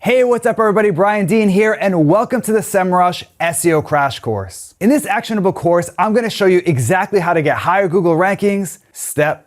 Hey, what's up everybody? Brian Dean here and welcome to the SEMrush SEO Crash Course. In this actionable course, I'm going to show you exactly how to get higher Google rankings step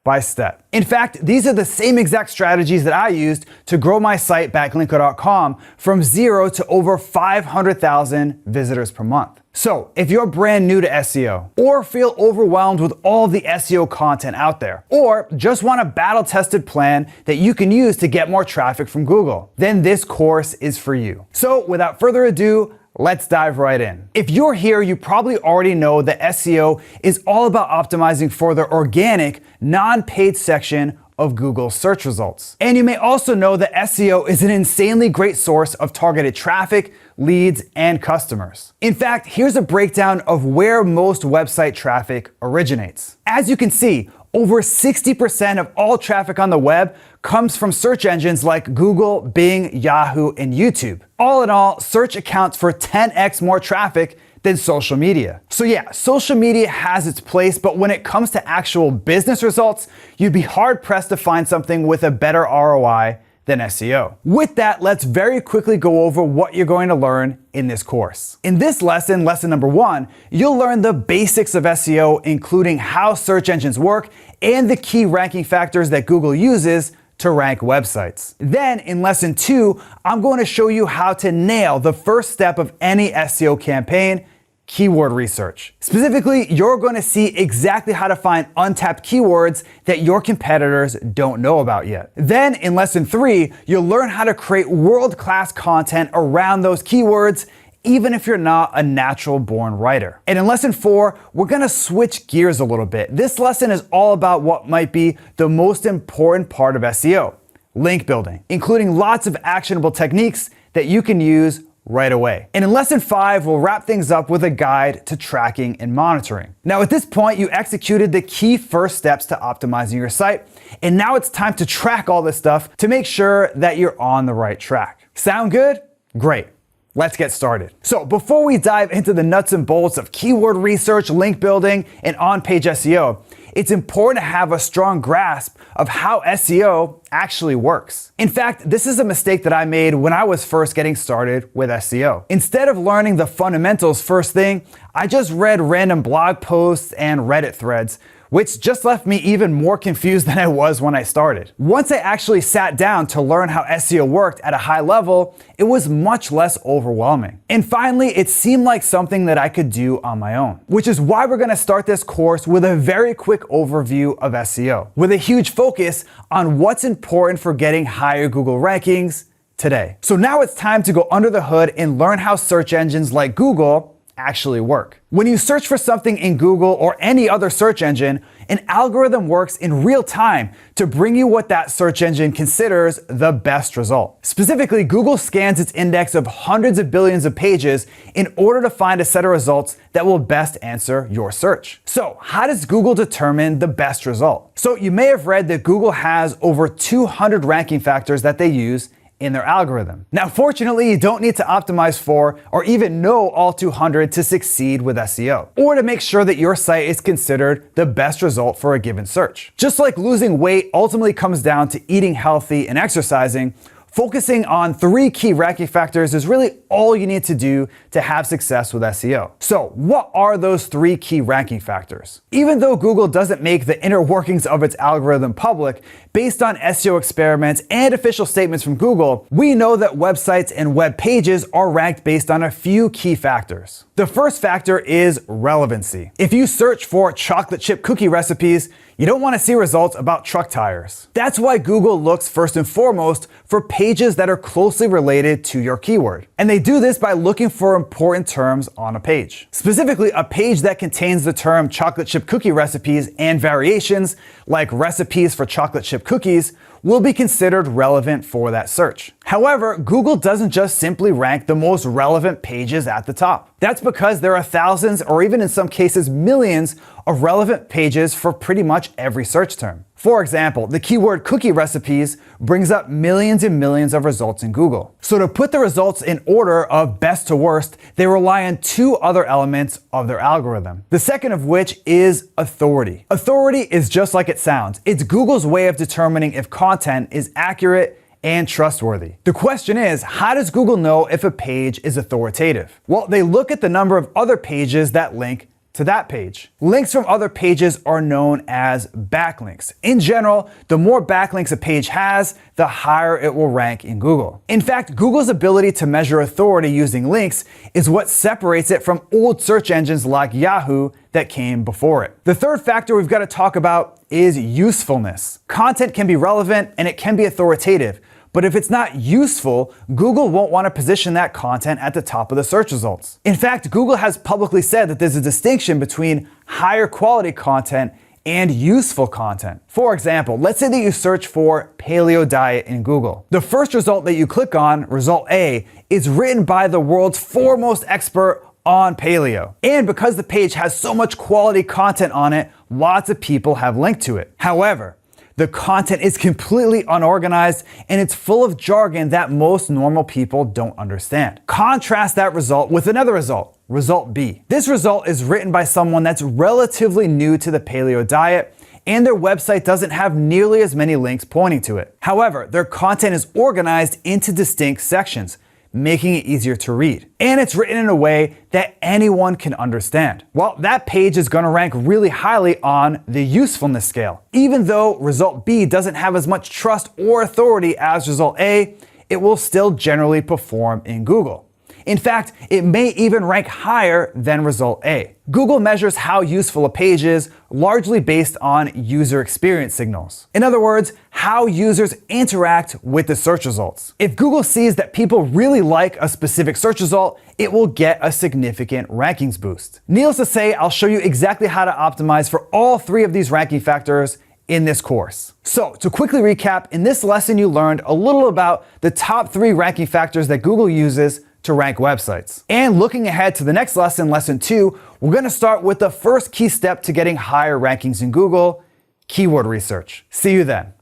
by step. In fact, these are the same exact strategies that I used to grow my site backlinko.com from 0 to over 500,000 visitors per month. So if you're brand new to SEO or feel overwhelmed with all the SEO content out there, or just want a battle-tested plan that you can use to get more traffic from Google, then this course is for you. So without further ado, let's dive right in. If you're here, you probably already know that SEO is all about optimizing for the organic, non-paid section of Google search results. And you may also know that SEO is an insanely great source of targeted traffic, leads, and customers. In fact, here's a breakdown of where most website traffic originates. As you can see, over 60% of all traffic on the web comes from search engines like Google, Bing, Yahoo, and YouTube. All in all, search accounts for 10x more traffic than social media. So yeah, social media has its place, but when it comes to actual business results, you'd be hard pressed to find something with a better ROI than SEO. With that, let's very quickly go over what you're going to learn in this course. In this lesson, lesson number 1, you'll learn the basics of SEO, including how search engines work and the key ranking factors that Google uses to rank websites. Then in lesson 2, I'm going to show you how to nail the first step of any SEO campaign, keyword research. Specifically, you're going to see exactly how to find untapped keywords that your competitors don't know about yet. Then in lesson 3, you'll learn how to create world-class content around those keywords, even if you're not a natural born writer. And in lesson 4, we're gonna switch gears a little bit. This lesson is all about what might be the most important part of SEO, link building, including lots of actionable techniques that you can use right away. And in lesson 5, we'll wrap things up with a guide to tracking and monitoring. Now at this point, you executed the key first steps to optimizing your site, and now it's time to track all this stuff to make sure that you're on the right track. Sound good? Great. Let's get started. So before we dive into the nuts and bolts of keyword research, link building, and on-page SEO, it's important to have a strong grasp of how SEO actually works. In fact, this is a mistake that I made when I was first getting started with SEO. Instead of learning the fundamentals first thing, I just read random blog posts and Reddit threads, which just left me even more confused than I was when I started. Once I actually sat down to learn how SEO worked at a high level, it was much less overwhelming. And finally, it seemed like something that I could do on my own, which is why we're gonna start this course with a very quick overview of SEO, with a huge focus on what's important for getting higher Google rankings today. So now it's time to go under the hood and learn how search engines like Google actually work. When you search for something in Google or any other search engine, an algorithm works in real time to bring you what that search engine considers the best result. Specifically, Google scans its index of hundreds of billions of pages in order to find a set of results that will best answer your search. So how does Google determine the best result? So you may have read that Google has over 200 ranking factors that they use in their algorithm. Now, fortunately, you don't need to optimize for or even know all 200 to succeed with SEO, or to make sure that your site is considered the best result for a given search. Just like losing weight ultimately comes down to eating healthy and exercising, focusing on 3 key ranking factors is really all you need to do to have success with SEO. So what are those 3 key ranking factors? Even though Google doesn't make the inner workings of its algorithm public, based on SEO experiments and official statements from Google, we know that websites and web pages are ranked based on a few key factors. The first factor is relevancy. If you search for chocolate chip cookie recipes, you don't want to see results about truck tires. That's why Google looks first and foremost for pages that are closely related to your keyword. And they do this by looking for important terms on a page. Specifically, a page that contains the term chocolate chip cookie recipes and variations, like recipes for chocolate chip cookies, will be considered relevant for that search. However, Google doesn't just simply rank the most relevant pages at the top. That's because there are thousands, or even in some cases millions, of relevant pages for pretty much every search term. For example, the keyword cookie recipes brings up millions and millions of results in Google. So to put the results in order of best to worst, they rely on 2 other elements of their algorithm. The second of which is authority. Authority is just like it sounds. It's Google's way of determining if content is accurate and trustworthy. The question is, how does Google know if a page is authoritative? Well, they look at the number of other pages that link to that page. Links from other pages are known as backlinks. In general, the more backlinks a page has, the higher it will rank in Google. In fact, Google's ability to measure authority using links is what separates it from old search engines like Yahoo that came before it. The third factor we've got to talk about is usefulness. Content can be relevant and it can be authoritative, but if it's not useful, Google won't want to position that content at the top of the search results. In fact, Google has publicly said that there's a distinction between higher quality content and useful content. For example, let's say that you search for paleo diet in Google. The first result that you click on, result A, is written by the world's foremost expert on paleo. And because the page has so much quality content on it, lots of people have linked to it. However, the content is completely unorganized and it's full of jargon that most normal people don't understand. Contrast that result with another result, result B. This result is written by someone that's relatively new to the paleo diet and their website doesn't have nearly as many links pointing to it. However, their content is organized into distinct sections, making it easier to read. And it's written in a way that anyone can understand. Well, that page is gonna rank really highly on the usefulness scale. Even though result B doesn't have as much trust or authority as result A, it will still generally perform in Google. In fact, it may even rank higher than result A. Google measures how useful a page is largely based on user experience signals. In other words, how users interact with the search results. If Google sees that people really like a specific search result, it will get a significant rankings boost. Needless to say, I'll show you exactly how to optimize for all three of these ranking factors in this course. So to quickly recap, in this lesson you learned a little about the top 3 ranking factors that Google uses to rank websites. And looking ahead to the next lesson, lesson 2, we're gonna start with the first key step to getting higher rankings in Google, keyword research. See you then.